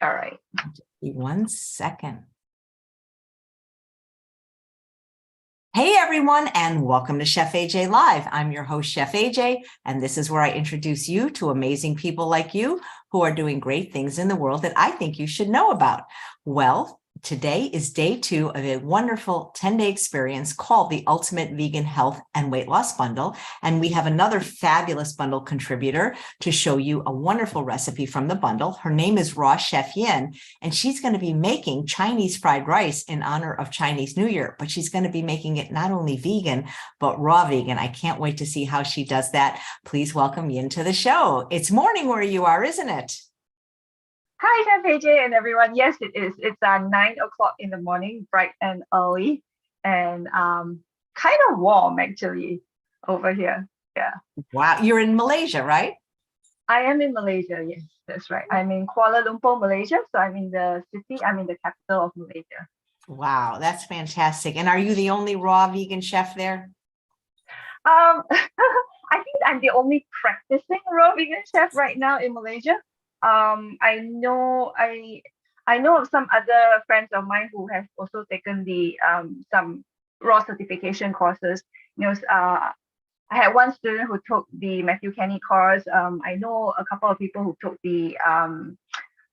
All right. 1 second. Hey everyone, and welcome to Chef AJ Live. I'm your host, Chef AJ, and this is where I introduce you to amazing people like you who are doing great things in the world that I think you should know about. Well, today is day 2 of a wonderful 10-day experience called the Ultimate Vegan Health and Weight Loss Bundle. And we have another fabulous bundle contributor to show you a wonderful recipe from the bundle. Her name is Chef Yin, and she's going to be making Chinese fried rice in honor of Chinese New Year, but she's going to be making it not only vegan, but raw vegan. I can't wait to see how she does that. Please welcome Yin to the show. It's morning where you are, isn't it? Hi, Chef AJ and everyone. Yes, it is. It's 9 o'clock in the morning, bright and early, and kind of warm actually over here. Yeah. Wow. You're in Malaysia, right? I am in Malaysia. Yes, that's right. I'm in Kuala Lumpur, Malaysia. So I'm in the city. I'm in the capital of Malaysia. Wow, that's fantastic. And are you the only raw vegan chef there? I think I'm the only practicing raw vegan chef right now in Malaysia. I know of some other friends of mine who have also taken the some raw certification courses. I had one student who took the Matthew Kenny course. I know a couple of people who took the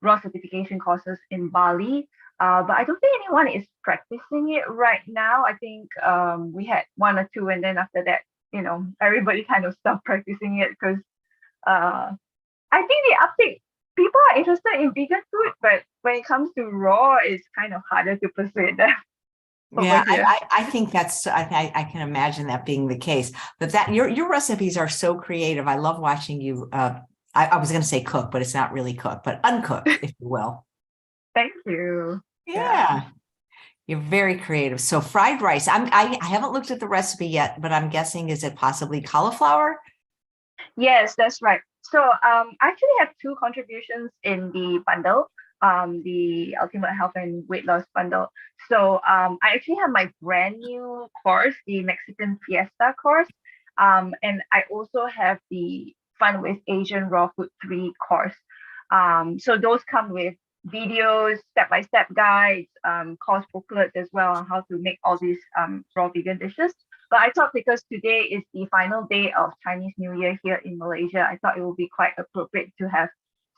raw certification courses in Bali. But I don't think anyone is practicing it right now. I think we had 1 or 2, and then after that, everybody kind of stopped practicing it because I think the uptake, people are interested in vegan food, but when it comes to raw, it's kind of harder to persuade them. Yeah, I think that's, I can imagine that being the case, but that your recipes are so creative. I love watching you. I was going to say cook, but it's not really cook, but uncook, if you will. Thank you. Yeah. You're very creative. So fried rice, I haven't looked at the recipe yet, but I'm guessing, is it possibly cauliflower? Yes, that's right. So I actually have 2 contributions in the bundle, the Ultimate Health and Weight Loss Bundle. So I actually have my brand new course, the Mexican Fiesta course. And I also have the Fun with Asian Raw Food 3 course. So those come with videos, step-by-step guides, course booklets as well on how to make all these raw vegan dishes. But I thought because today is the final day of Chinese New Year here in Malaysia, I thought it would be quite appropriate to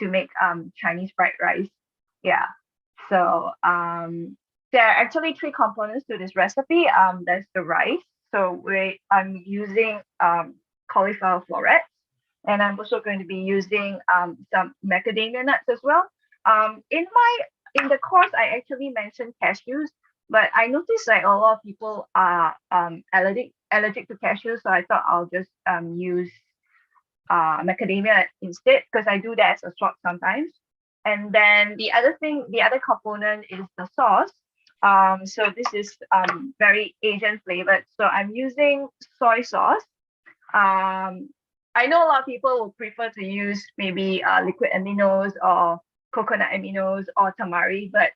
make Chinese fried rice. Yeah. So there are actually 3 components to this recipe. There's the rice. So I'm using cauliflower florets, and I'm also going to be using some macadamia nuts as well. In the course, I actually mentioned cashews, but I noticed like a lot of people are allergic to cashews, so I thought I'll just use macadamia instead, because I do that as a swap sometimes. And then the other component is the sauce. So this is very Asian flavored. So I'm using soy sauce. I know a lot of people will prefer to use maybe liquid aminos or coconut aminos or tamari, but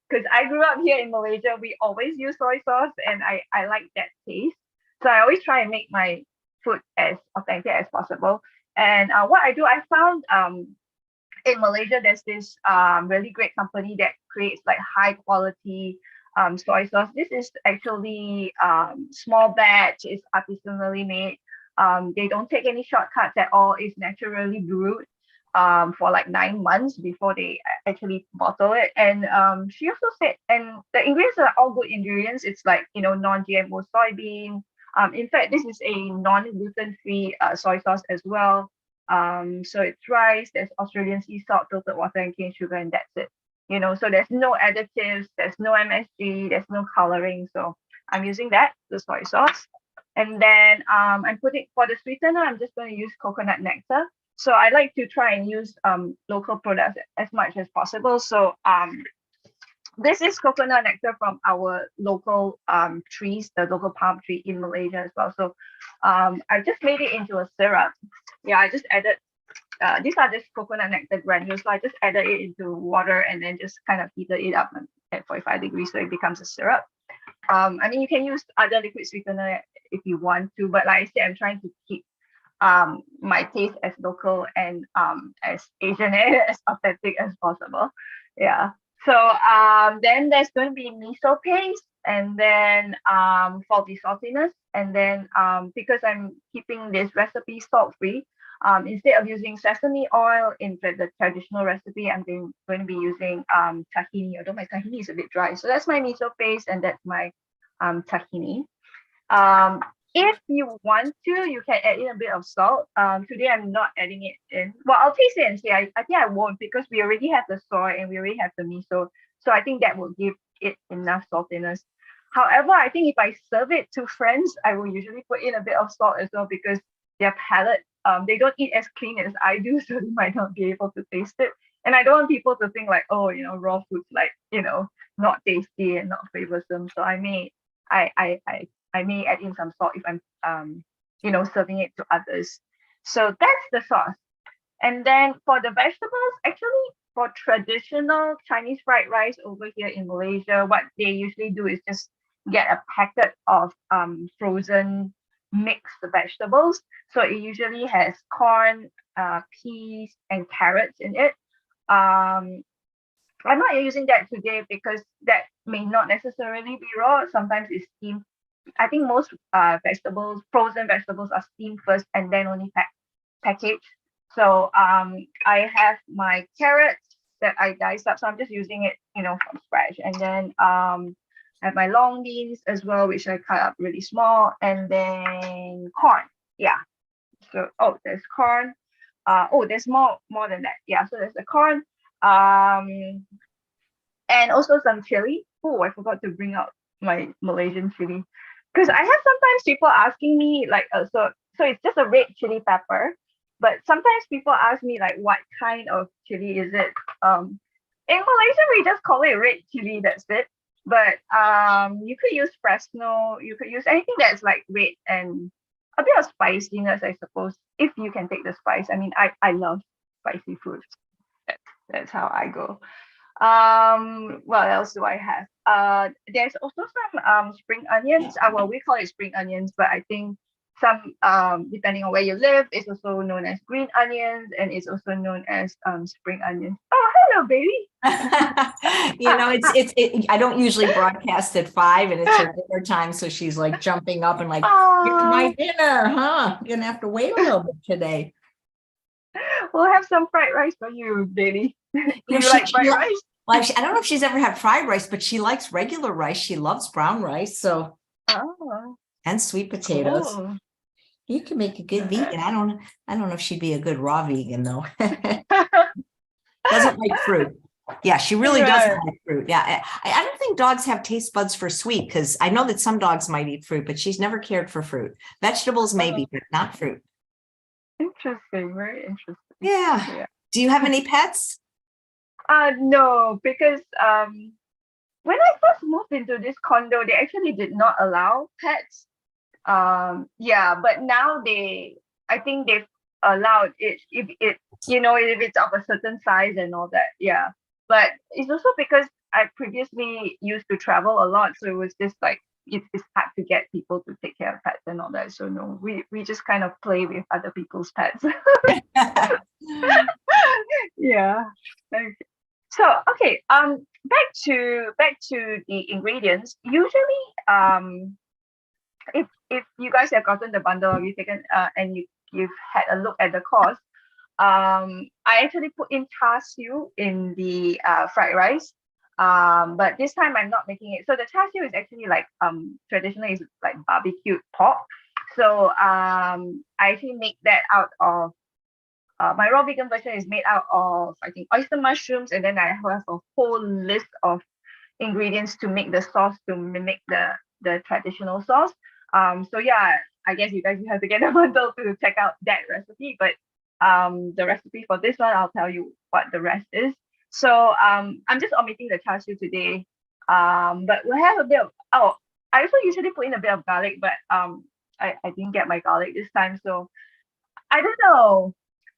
because I grew up here in Malaysia, we always use soy sauce, and I like that taste. So I always try and make my food as authentic as possible. And what I do, I found in Malaysia, there's this really great company that creates like high quality soy sauce. This is actually small batch, it's artisanally made. They don't take any shortcuts at all. It's naturally brewed for like 9 months before they actually bottle it. And she also said, and the ingredients are all good ingredients. It's like, non-GMO soybean. In fact, this is a non-gluten-free soy sauce as well. So it's rice, there's Australian sea salt, filtered water, and cane sugar, and that's it. So there's no additives, there's no MSG, there's no coloring. So I'm using that, the soy sauce. And then I'm putting, for the sweetener, I'm just going to use coconut nectar. So I like to try and use local products as much as possible. So this is coconut nectar from our local trees, the local palm tree in Malaysia as well. So I just made it into a syrup. Yeah, I just added, these are just coconut nectar granules. So I just added it into water and then just kind of heated it up at 45 degrees so it becomes a syrup. I mean, you can use other liquid sweetener if you want to, but like I said, I'm trying to keep my taste as local and as Asian as authentic as possible. Yeah. So then there's going to be miso paste, and then for the saltiness, and then because I'm keeping this recipe salt free, instead of using sesame oil in the traditional recipe, I'm going to be using tahini. Although my tahini is a bit dry, so that's my miso paste, and that's my tahini. Um, if you want to, you can add in a bit of salt. Today I'm not adding it in. Well, I'll taste it and see. I think I won't because we already have the soy and we already have the miso. So I think that will give it enough saltiness. However, I think if I serve it to friends, I will usually put in a bit of salt as well because their palate, they don't eat as clean as I do, so they might not be able to taste it. And I don't want people to think like, oh, raw food's like, not tasty and not flavorsome. So I may add in some salt if I'm serving it to others. So that's the sauce. And then for the vegetables, actually for traditional Chinese fried rice over here in Malaysia, what they usually do is just get a packet of frozen mixed vegetables. So it usually has corn, peas, and carrots in it. Um, I'm not using that today because that may not necessarily be raw. Sometimes it's steamed. I think most frozen vegetables are steamed first and then only packaged. So I have my carrots that I diced up. So I'm just using it, from scratch. And then I have my long beans as well, which I cut up really small. And then corn. Yeah. So there's corn. There's more than that. Yeah. So there's the corn. And also some chili. Oh, I forgot to bring out my Malaysian chili because I have sometimes people asking me like, so it's just a red chili pepper, but sometimes people ask me like, what kind of chili is it? In Malaysia we just call it red chili. That's it. But you could use Fresno. You could use anything that's like red and a bit of spiciness, I suppose, if you can take the spice. I mean, I love spicy food. That's how I go. What else do I have? There's also some spring onions. Well, we call it spring onions, but I think some depending on where you live, it's also known as green onions, and it's also known as spring onions. Oh, hello, baby. I don't usually broadcast at 5 and it's her dinner time, so she's like jumping up and like, it's my dinner, huh? You're gonna have to wait a little bit today. We'll have some fried rice for you, baby. Do you like fried rice? Well, I don't know if she's ever had fried rice, but she likes regular rice. She loves brown rice, and sweet potatoes. Cool. You can make a good vegan. I don't know if she'd be a good raw vegan though. Doesn't like fruit. Yeah, she really doesn't like fruit. Yeah, I don't think dogs have taste buds for sweet because I know that some dogs might eat fruit, but she's never cared for fruit. Vegetables maybe, but not fruit. Interesting, very interesting. Yeah. Do you have any pets? No, because when I first moved into this condo, they actually did not allow pets. But now I think they've allowed it if it's of a certain size and all that. Yeah, but it's also because I previously used to travel a lot, so it was just like it's hard to get people to take care of pets and all that. So no, we just kind of play with other people's pets. Yeah. Okay. So back to the ingredients. Usually, if you guys have gotten the bundle, you've taken and you've had a look at the cost, I actually put in char siu in the fried rice. But this time I'm not making it. So the char siu is actually like traditionally is like barbecued pork. So I actually make that out of my raw vegan version is made out of I think oyster mushrooms, and then I have a whole list of ingredients to make the sauce to mimic the traditional sauce. So yeah, I guess you guys have to get a bundle to check out that recipe. But the recipe for this one, I'll tell you what the rest is. So I'm just omitting the char siu today. But we'll have a bit of I also usually put in a bit of garlic, but I didn't get my garlic this time, so I don't know.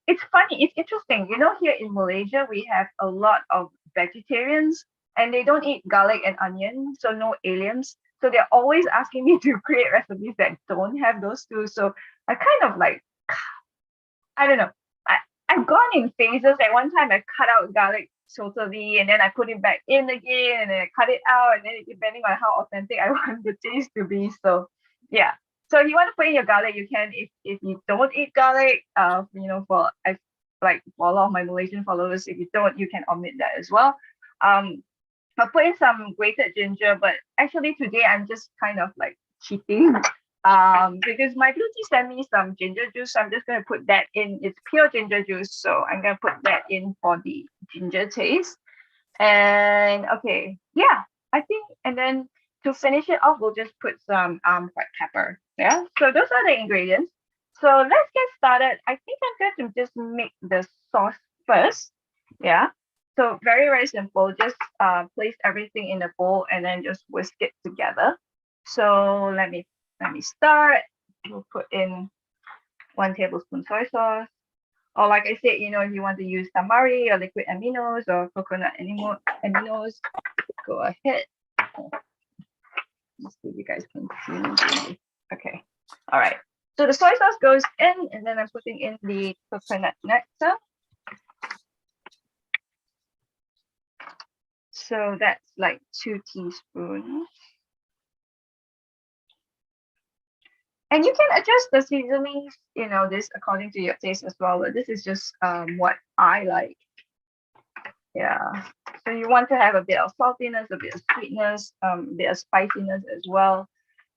It's funny, it's interesting. Here in Malaysia, we have a lot of vegetarians and they don't eat garlic and onion, so no aliens. So they're always asking me to create recipes that don't have those two. So I kind of like, I don't know. I've gone in phases. At one time, I cut out garlic totally, and then I put it back in again, and then I cut it out, and then depending on how authentic I want the taste to be. So yeah. So if you want to put in your garlic, you can. If you don't eat garlic, for a lot of my Malaysian followers, if you don't, you can omit that as well. I'll put in some grated ginger, but actually today I'm just kind of like cheating. Because my beauty sent me some ginger juice, so I'm just gonna put that in. It's pure ginger juice, so I'm gonna put that in for the ginger taste. And okay, yeah, I think, and then to finish it off, we'll just put some white pepper. Yeah, so those are the ingredients. So let's get started. I think I'm going to just make the sauce first. Yeah. So very, very simple. Just place everything in a bowl and then just whisk it together. So let me start. We'll put in 1 tablespoon soy sauce. Or like I said, if you want to use tamari or liquid aminos or coconut aminos, go ahead. Let's see if you guys can see. Okay. All right. So the soy sauce goes in, and then I'm putting in the coconut nectar. So that's like 2 teaspoons. And you can adjust the seasonings, this according to your taste as well. But this is just what I like. Yeah. So you want to have a bit of saltiness, a bit of sweetness, a bit of spiciness as well.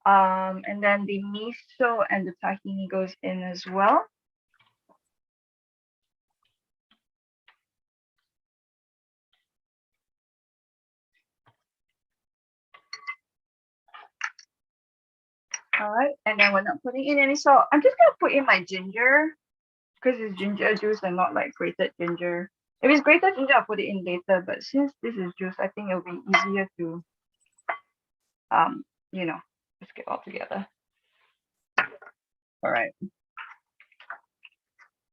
And then the miso and the tahini goes in as well. All right, and then we're not putting in any salt. I'm just gonna put in my ginger because it's ginger juice and not like grated ginger. If it's grated ginger, I'll put it in later. But since this is juice, I think it'll be easier to, just get all together. All right.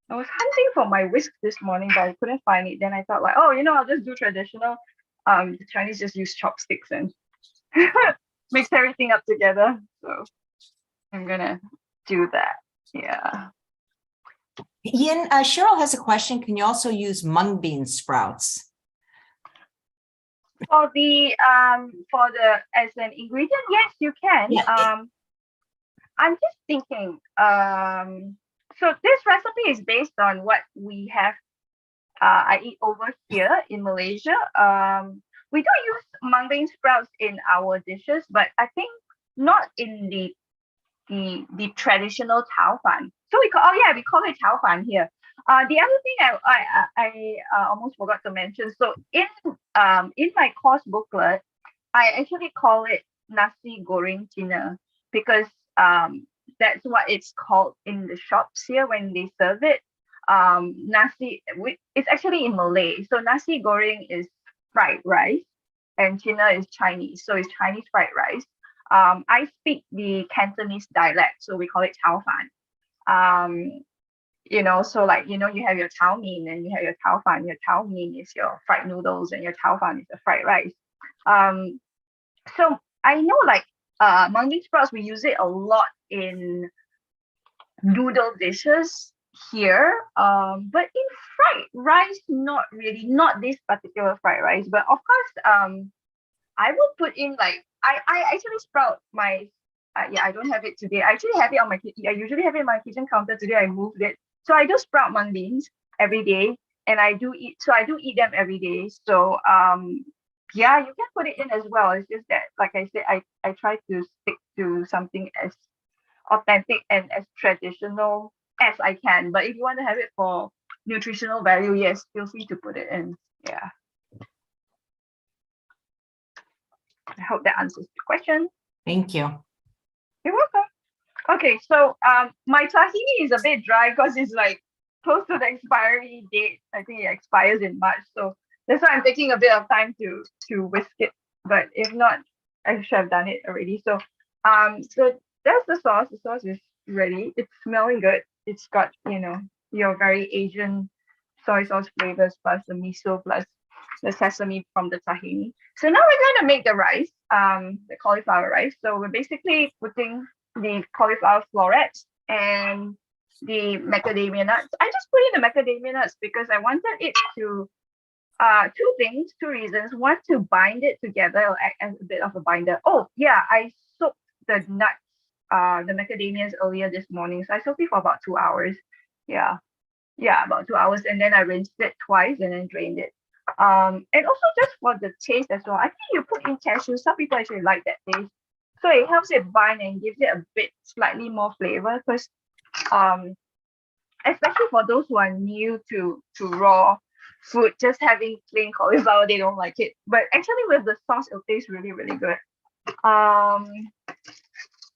I was hunting for my whisk this morning, but I couldn't find it. Then I thought like, I'll just do traditional. The Chinese just use chopsticks and mix everything up together. So I'm gonna do that. Yeah. Yin, Cheryl has a question. Can you also use mung bean sprouts? For the as an ingredient, yes, you can. Yeah. I'm just thinking. So this recipe is based on what we have. I eat over here in Malaysia. We don't use mung bean sprouts in our dishes, but I think not in the traditional tau fan. So we call it tau fan here. The other thing I almost forgot to mention. So in my course booklet, I actually call it nasi goreng Cina because that's what it's called in the shops here when they serve it. It's actually in Malay. So nasi goreng is fried rice, and Cina is Chinese, so it's Chinese fried rice. I speak the Cantonese dialect, so we call it Chao Fan. So like, you have your Chao Mein and you have your Chao Fan. Your Chao Mein is your fried noodles and your Chao Fan is the fried rice. So I know like mung bean sprouts, we use it a lot in noodle dishes here. But in fried rice, not really, not this particular fried rice. But of course, I will put in like I actually sprout my I don't have it today. I actually have it on I usually have it on my kitchen counter. Today I moved it. So I do sprout mung beans every day, and I do eat them every day. So yeah, you can put it in as well. It's just that, like I said, I try to stick to something as authentic and as traditional as I can. But if you want to have it for nutritional value, yes, feel free to put it in. Yeah. I hope that answers the question. Thank you. You're welcome. Okay, so my tahini is a bit dry because it's like close to the expiry date. I think it expires in March, so that's why I'm taking a bit of time to whisk it. But if not, I should have done it already. So so that's the sauce. The sauce is ready. It's smelling good. It's got your very Asian soy sauce flavors plus the miso plus the sesame from the tahini. So now we're going to make the rice, the cauliflower rice. So we're basically putting the cauliflower florets and the macadamia nuts. I just put in the macadamia nuts because I wanted it to Two reasons. One, to bind it together, it'll act as a bit of a binder. Oh, yeah, I soaked the nuts, the macadamias earlier this morning. So I soaked it for about 2 hours. Yeah, yeah, about 2 hours, and then I rinsed it twice and then drained it. And also just for the taste as well. I think you put in cashew. Some people actually like that taste, so it helps it bind and gives it a bit slightly more flavor. Because um, especially for those who are new to raw food, just having plain cauliflower, they don't like it. But actually, with the sauce, it tastes really, really good. Um,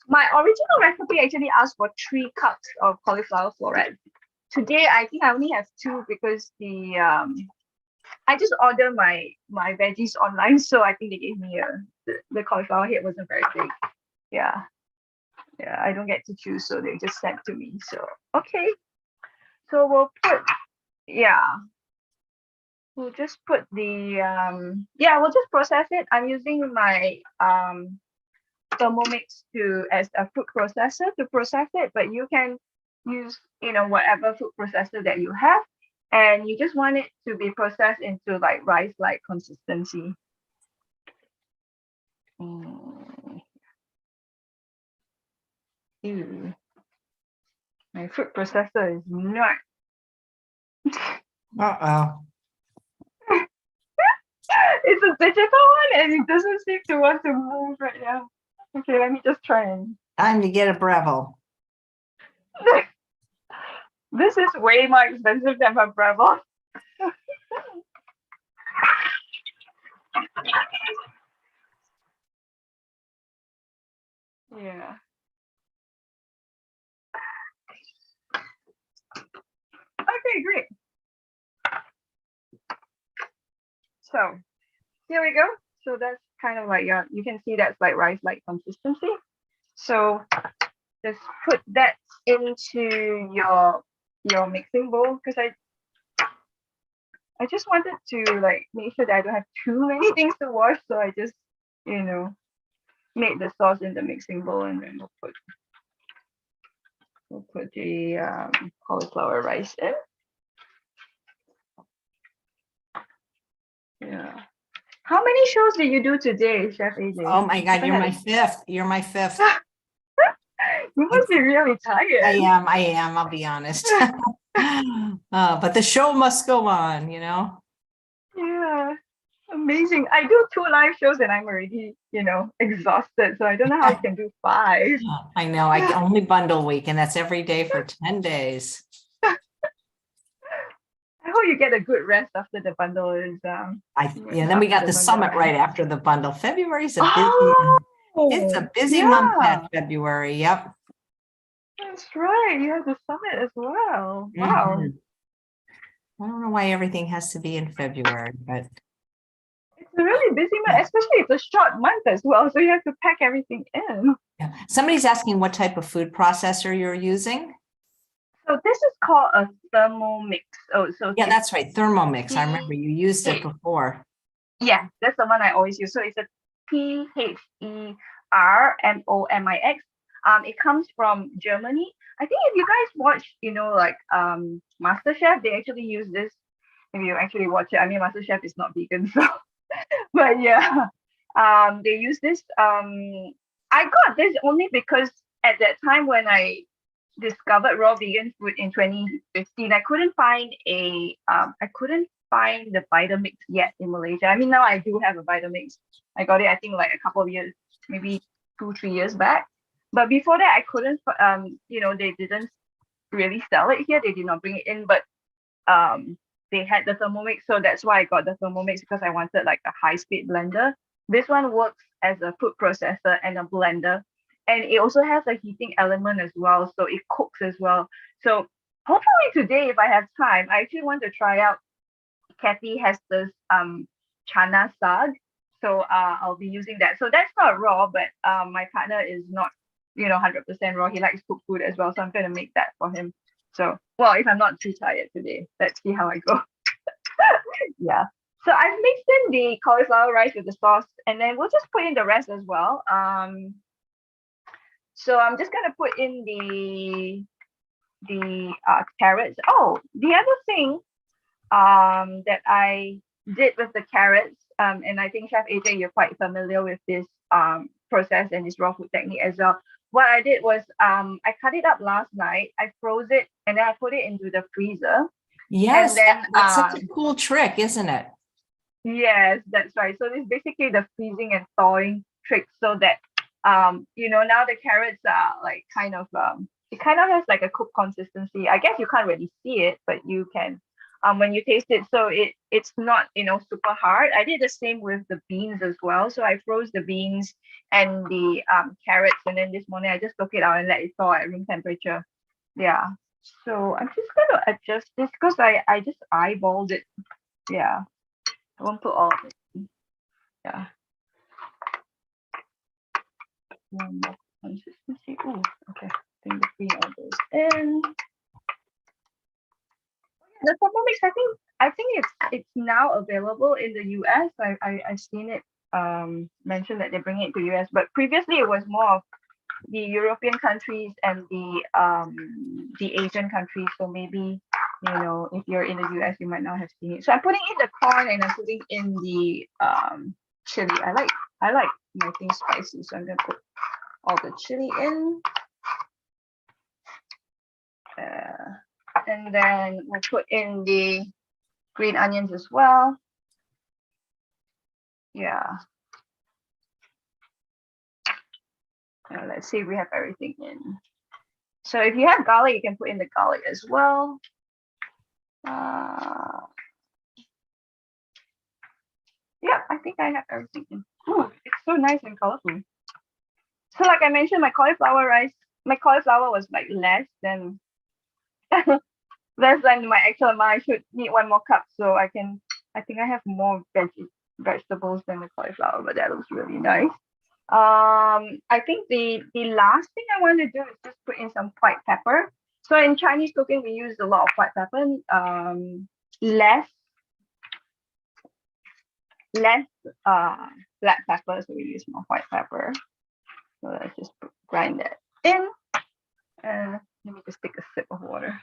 my original recipe actually asked for 3 cups of cauliflower florets. Today, I think I only have 2 because I just ordered my veggies online, so I think they gave me the cauliflower head wasn't very big. Yeah, yeah, I don't get to choose, so they just sent to me. So okay, so yeah, we'll just put the yeah, we'll just process it. I'm using my Thermomix to as a food processor to process it, but you can use whatever food processor that you have, and you just want it to be processed into like rice like consistency. Ew. My food processor is not. Uh-oh. It's a digital one and it doesn't seem to want to move right now. Okay, let me just try and. Time to get a Breville. This is way more expensive than my Breville. Yeah. Okay, great. So here we go. So that's kind of like you can see that's like rice-like consistency. So just put that into your mixing bowl because I just wanted to like make sure that I don't have too many things to wash. So I just made the sauce in the mixing bowl, and then we'll put the cauliflower rice in. Yeah. How many shows did you do today, Chef AJ? Oh my God, you're my fifth. You're my fifth. You must be really tired. I am, I'll be honest. But the show must go on, Yeah. Amazing. I do 2 live shows and I'm already, exhausted. So I don't know how I can do 5. I know, I can only bundle week, and that's every day for 10 days. I hope you get a good rest after the bundle is Then we got the summit right after the bundle. February's a busy yeah. month at February. Yep. That's right. You have the summit as well. Wow. Mhm. I don't know why everything has to be in February, but it's a really busy month, especially it's a short month as well. So you have to pack everything in. yeah. Somebody's asking what type of food processor you're using. So this is called a Thermomix. Oh, so yeah, that's right. Thermomix. I remember you used it before. Yeah, that's the one I always use. So it's a TERMOMIX. It comes from Germany. I think if you guys watch, like MasterChef, they actually use this. If you actually watch it, I mean, MasterChef is not vegan, so but yeah, they use this. I got this only because at that time when I discovered raw vegan food in 2015, I couldn't find the Vitamix yet in Malaysia. I mean, now I do have a Vitamix. I got it, I think, like a couple of years, maybe 2-3 years back. But before that, I couldn't. They didn't really sell it here. They did not bring it in, but they had the Thermomix, so that's why I got the Thermomix, because I wanted like a high-speed blender. This one works as a food processor and a blender, and it also has a heating element as well, so it cooks as well. So hopefully today, if I have time, I actually want to try out. Kathy has this chana sag, so I'll be using that. So that's not raw, but my partner is not 100% raw. He likes cooked food as well, so I'm going to make that for him. So, well, if I'm not too tired today, let's see how I go. Yeah. So I've mixed in the cauliflower rice with the sauce, and then we'll just put in the rest as well. So I'm just gonna put in the carrots. Oh, the other thing that I did with the carrots, and I think Chef AJ, you're quite familiar with this process and this raw food technique as well. What I did was I cut it up last night, I froze it, and then I put it into the freezer. Yes, And then that's such a cool trick, isn't it? yes, that's right. So it's basically the freezing and thawing trick, so that now the carrots are like kind of it kind of has like a cooked consistency. I guess you can't really see it, but you can when you taste it. So it's not super hard. I did the same with the beans as well. So I froze the beans and the carrots, and then this morning I just took it out and let it thaw at room temperature. Yeah. So I'm just gonna adjust this because I just eyeballed it. Yeah. I won't put all of it. Yeah. One more consistency. Oh, okay. I think the green all goes in. The purple mix, I think it's now available in the US. I've seen it mentioned that they bring it to US, but previously it was more of the European countries and the Asian countries. So maybe if you're in the US, you might not have seen it. So I'm putting in the corn and I'm putting in the chili. I like my things spicy, so I'm gonna put all the chili in. And then we'll put in the green onions as well. Yeah. Let's see if we have everything in. So if you have garlic, you can put in the garlic as well. Yeah, I think I have everything in. Ooh, it's so nice and colorful. So like I mentioned, my cauliflower was like less than my actual amount. I should need 1 more cup, so I think I have more vegetables than the cauliflower, but that looks really nice. I think the last thing I want to do is just put in some white pepper. So in Chinese cooking, we use a lot of white pepper. Less black pepper, so we use more white pepper. So let's just grind that in. Let me just take a sip of water.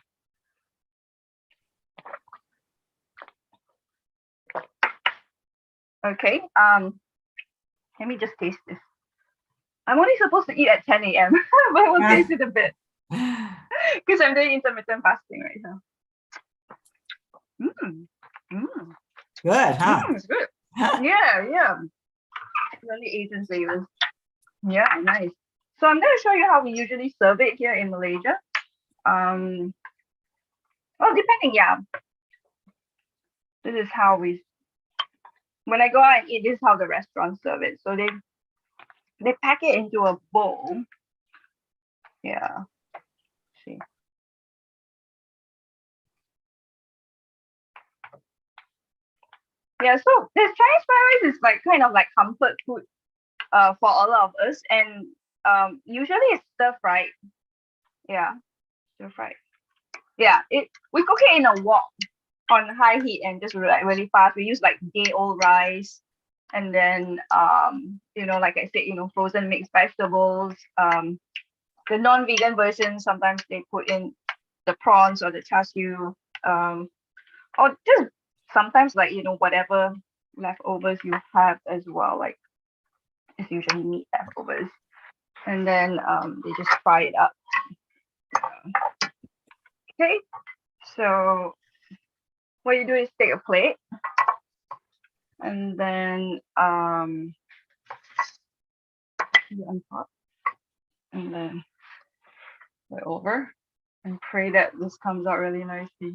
Okay. Let me just taste this. I'm only supposed to eat at 10 a.m., but I will taste it a bit because I'm doing intermittent fasting right now. Good, huh? It's good. Yeah. Really Asian flavors. Yeah, nice. So I'm going to show you how we usually serve it here in Malaysia. Well, depending, yeah. This is how when I go out and eat, this is how the restaurants serve it. So they pack it into a bowl. Yeah. See. Yeah, so this Chinese fried rice is like kind of like comfort food for a lot of us, and usually it's stir fried. Yeah, stir fried. Yeah, we cook it in a wok on high heat and just like really fast. We use like day old rice, and then like I said, frozen mixed vegetables. The non-vegan version, sometimes they put in the prawns or the char siu, or just sometimes like whatever leftovers you have as well. Like it's usually meat leftovers, and then they just fry it up. Okay, so what you do is take a plate, and then on top, and then put over, and pray that this comes out really nicely.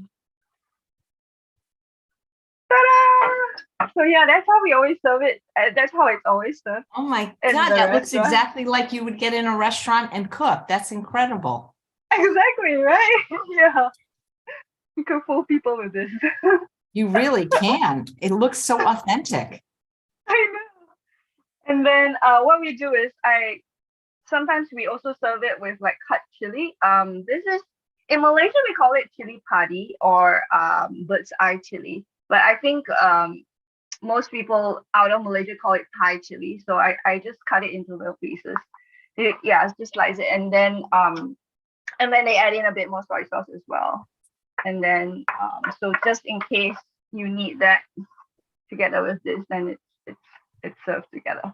Ta-da! So yeah, that's how we always serve it. That's how it's always served. Oh my God, that looks exactly like you would get in a restaurant and cook. That's incredible. Exactly, right? Yeah. You can fool people with this. You really can. It looks so authentic. I know. And then what we do is sometimes we also serve it with like cut chili. This is in Malaysia we call it chili padi or bird's eye chili. But I think most people out of Malaysia call it Thai chili. So I just cut it into little pieces. Just slice it, and then they add in a bit more soy sauce as well. And then so just in case you need that together with this, then it's served together.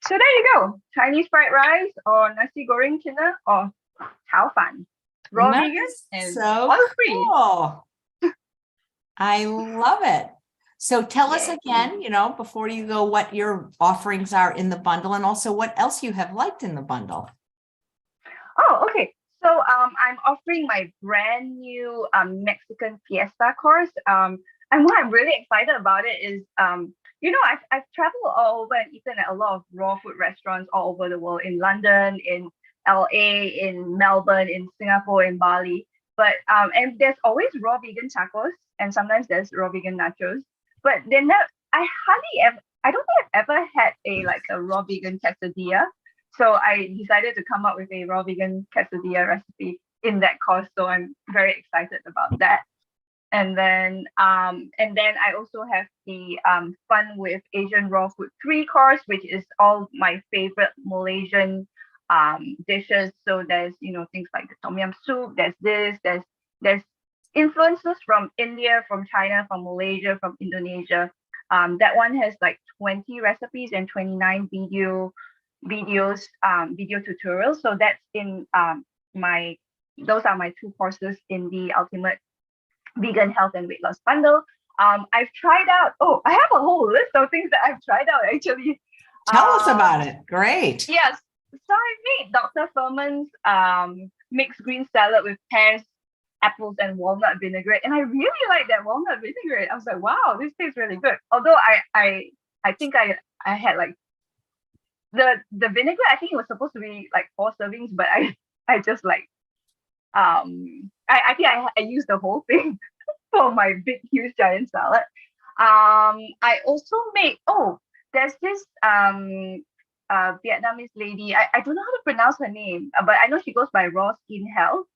So there you go. Chinese fried rice or nasi goreng tuna or chao fan. Raw That vegan is and so oil free. cool. I love it. So tell us Yay. again, before you go, what your offerings are in the bundle and also what else you have liked in the bundle. Oh, okay. So I'm offering my brand new Mexican fiesta course. And what I'm really excited about it is I've traveled all over and eaten at a lot of raw food restaurants all over the world, in London, in LA, in Melbourne, in Singapore, in Bali. But and there's always raw vegan tacos, and sometimes there's raw vegan nachos. But then I hardly ever, I don't think I've ever had a raw vegan quesadilla. So I decided to come up with a raw vegan quesadilla recipe in that course. So I'm very excited about that. And then I also have the fun with Asian raw food 3 course, which is all my favorite Malaysian dishes. So there's things like the tom yum soup. There's influences from India, from China, from Malaysia, from Indonesia. That one has like 20 recipes and 29 videos, video tutorials. So that's in my those are my 2 courses in the ultimate vegan health and weight loss bundle. I've tried out. Oh, I have a whole list of things that I've tried out actually. Tell us about it. Great. Yes. So I made Dr. Furman's mixed green salad with pears, apples, and walnut vinaigrette, and I really like that walnut vinaigrette. I was like, wow, this tastes really good. Although I think I had like the vinaigrette. I think it was supposed to be like 4 servings, but I just like I think I used the whole thing for my big huge giant salad. I also made there's this Vietnamese lady. I don't know how to pronounce her name, but I know she goes by Raw Skin Health.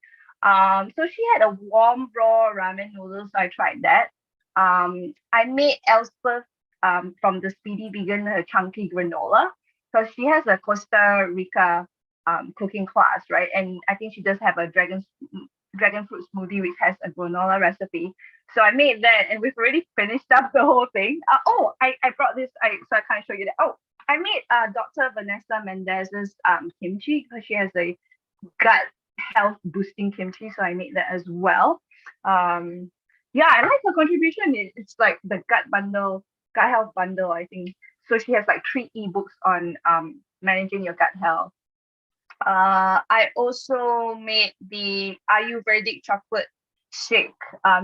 So she had a warm raw ramen noodles. So I tried that. I made Elspeth from the Speedy Vegan her chunky granola. So she has a Costa Rica cooking class, right? And I think she does have a dragon fruit smoothie which has a granola recipe. So I made that, and we've already finished up the whole thing. I brought this. So I can't show you that. Oh, I made Dr. Vanessa Mendez's kimchi because she has a gut health boosting kimchi. So I made that as well. Yeah, I like her contribution. It's like the gut health bundle, I think. So she has like 3 ebooks on managing your gut health. I also made the Ayurvedic chocolate shake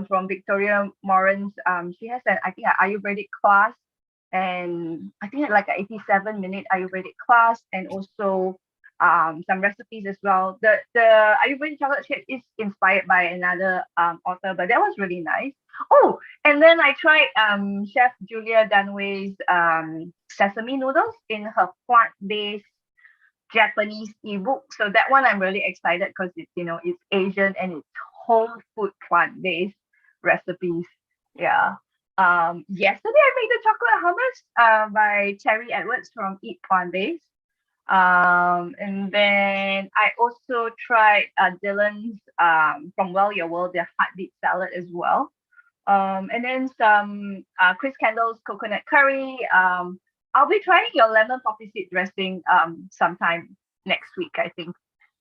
from Victoria Moran's. She has I think an Ayurvedic class, and I think like an 87-minute Ayurvedic class, and also some recipes as well. The Ayurvedic chocolate shake is inspired by another author, but that was really nice. Oh, and then I tried Chef Julia Dunway's sesame noodles in her plant-based Japanese ebook. So that one I'm really excited because it's Asian and it's whole food plant-based recipes. Yeah. Yesterday I made the chocolate hummus by Terry Edwards from Eat Plant Based. And then I also tried Dylan's from Well Your World, their heartbeat salad as well. And then some Chris Kendall's coconut curry. I'll be trying your lemon poppy seed dressing sometime next week, I think.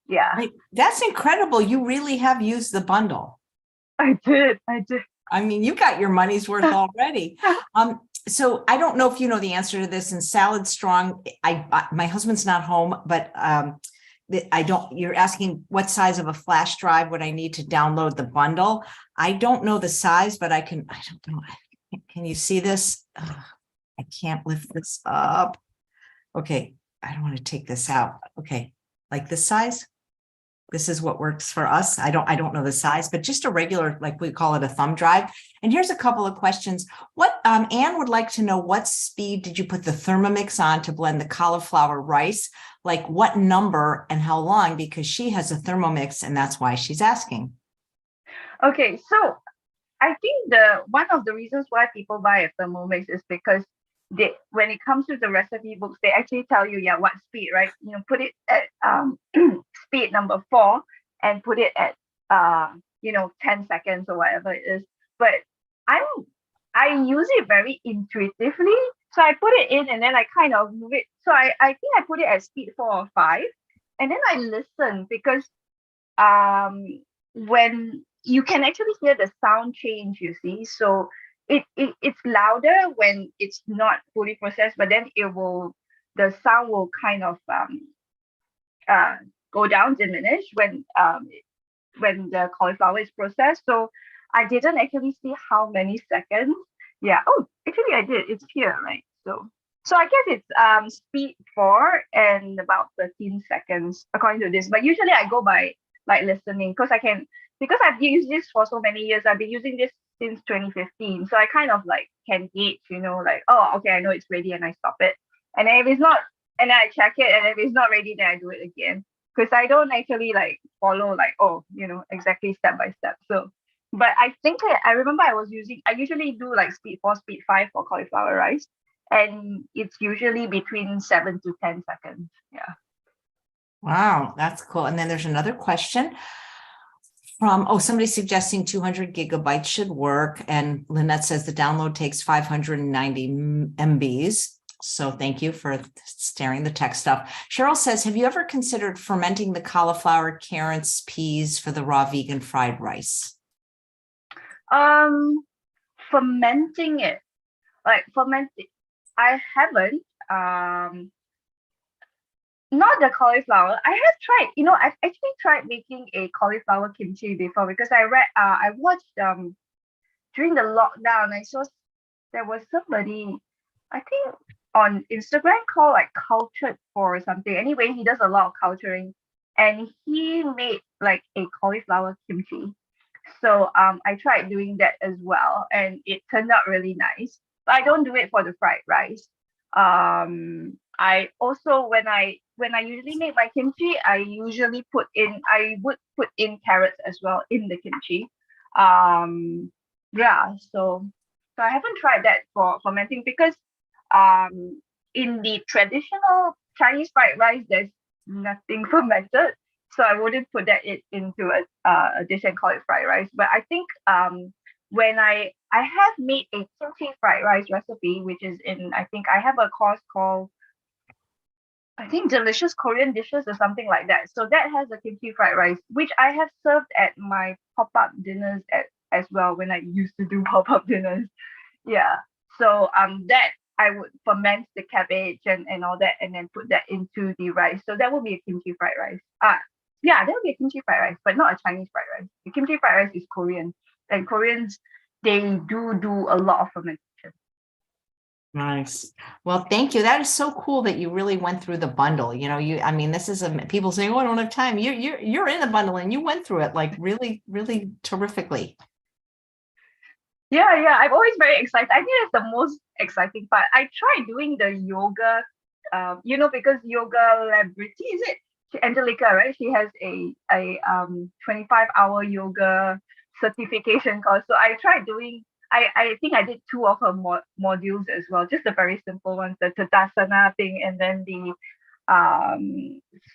Yeah. That's incredible. You really have used the bundle. I did. I mean, you got your money's worth already. So I don't know if you know the answer to this. In Salad Strong, my husband's not home, but you're asking what size of a flash drive would I need to download the bundle? I don't know the size, but I don't know. Can you see this? I can't lift this up. Okay. I don't want to take this out. Okay. Like this size. This is what works for us. I don't know the size, but just a regular, like we call it a thumb drive. And here's a couple of questions. What Anne would like to know, what speed did you put the Thermomix on to blend the cauliflower rice? Like what number and how long? Because she has a Thermomix and that's why she's asking. Okay, so I think one of the reasons why people buy a Thermomix is because when it comes to the recipe books, they actually tell you, what speed, right? Put it at speed number 4 and put it at 10 seconds or whatever it is. But I'm I use it very intuitively. So I put it in and then I kind of move it. So I think I put it at speed 4 or 5. And then I listen because um when you can actually hear the sound change, you see. So it's louder when it's not fully processed, but then the sound will kind of uh go down, diminish when the cauliflower is processed. So I didn't actually see how many seconds. Yeah. Oh, actually I did. It's here, right? So I guess it's speed 4 and about 13 seconds according to this. But usually I go by like listening because I've used this for so many years. I've been using this since 2015. So I kind of like can gauge, like, oh, okay, I know it's ready and I stop it. And then if it's not, and then I check it, and if it's not ready, then I do it again. Because I don't actually like follow like, oh, exactly step by step. So but I think I remember I usually do like speed 4, speed 5 for cauliflower rice. And it's usually between 7 to 10 seconds. Yeah. Wow, that's cool. And then there's another question from, somebody suggesting 200 gigabytes should work. And Lynette says the download takes 590 MBs. So thank you for staring the tech stuff. Cheryl says, have you ever considered fermenting the cauliflower, carrots, peas for the raw vegan fried rice? Fermenting it. Like fermenting. I haven't. Not the cauliflower. I have tried, I've actually tried making a cauliflower kimchi before because I watched during the lockdown, I saw there was somebody, I think on Instagram called like Cultured or something. Anyway, he does a lot of culturing and he made like a cauliflower kimchi. So I tried doing that as well and it turned out really nice. But I don't do it for the fried rice. I also when I usually make my kimchi, I would put in carrots as well in the kimchi. Yeah, so I haven't tried that for fermenting because in the traditional Chinese fried rice there's nothing fermented. So I wouldn't put that into a dish and call it fried rice. But I think when I have made a kimchi fried rice recipe, which is I think I have a course called I think delicious Korean dishes or something like that. So that has a kimchi fried rice, which I have served at my pop-up dinners as well when I used to do pop-up dinners. Yeah. So that I would ferment the cabbage and all that and then put that into the rice. So that would be a kimchi fried rice. Yeah, that would be a kimchi fried rice, but not a Chinese fried rice. The kimchi fried rice is Korean. And Koreans, they do a lot of fermentation. Nice. Well, thank you. That is so cool that you really went through the bundle. This is people saying, "Oh, I don't have time." You're in the bundle and you went through it like really, really terrifically. Yeah. I'm always very excited. I think that's the most exciting part. I tried doing the yoga, because Yoga Celebrity, is it? Angelica, right? She has a 25-hour yoga certification course. So I tried doing. I think I did 2 of her modules as well, just the very simple ones, the Tadasana thing, and then the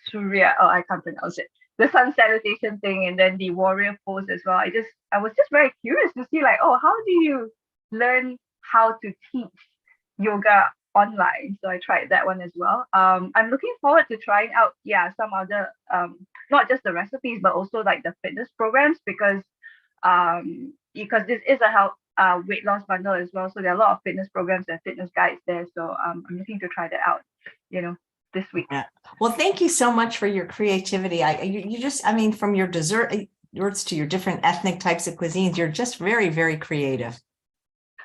Surya. Oh, I can't pronounce it. The sun salutation thing, and then the warrior pose as well. I was just very curious to see like, oh, how do you learn how to teach yoga online? So I tried that one as well. I'm looking forward to trying out some other not just the recipes but also like the fitness programs because this is a health weight loss bundle as well. So there are a lot of fitness programs and fitness guides there. So I'm looking to try that out, this week. Yeah. Well, thank you so much for your creativity. You just, from your desserts to your different ethnic types of cuisines, you're just very, very creative.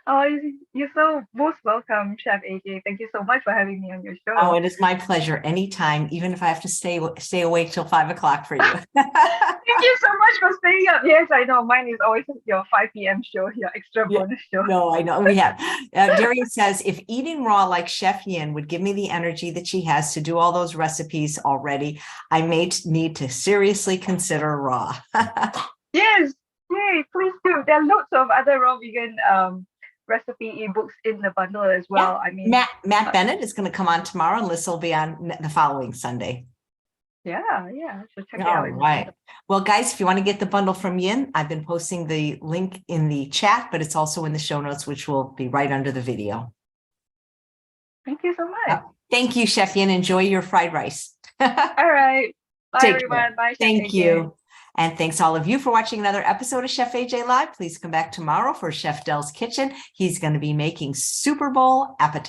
Oh, you're so most welcome, Chef AJ. Thank you so much for having me on your show. Oh, it is my pleasure. Anytime, even if I have to stay awake till 5 o'clock for you. Thank you so much for staying up. Yes, I know. Mine is always your 5 p.m. show, your extra bonus show. No, I know we have. Darian says, if eating raw like Chef Yin would give me the energy that she has to do all those recipes already, I may need to seriously consider raw. Yes, yay, please do. There are lots of other raw vegan recipe ebooks in the bundle as well. Yeah. Matt Bennett is going to come on tomorrow, and Liz will be on the following Sunday. Yeah. So check it All out. right. Well, guys, if you want to get the bundle from Yin, I've been posting the link in the chat, but it's also in the show notes, which will be right under the video. Thank you so much. Thank you, Chef Yin. Enjoy your fried rice. All right. Bye, Take everyone. care. Bye, Chef Thank AJ. you. And thanks all of you for watching another episode of Chef AJ Live. Please come back tomorrow for Chef Dell's Kitchen. He's going to be making Super Bowl appetizers.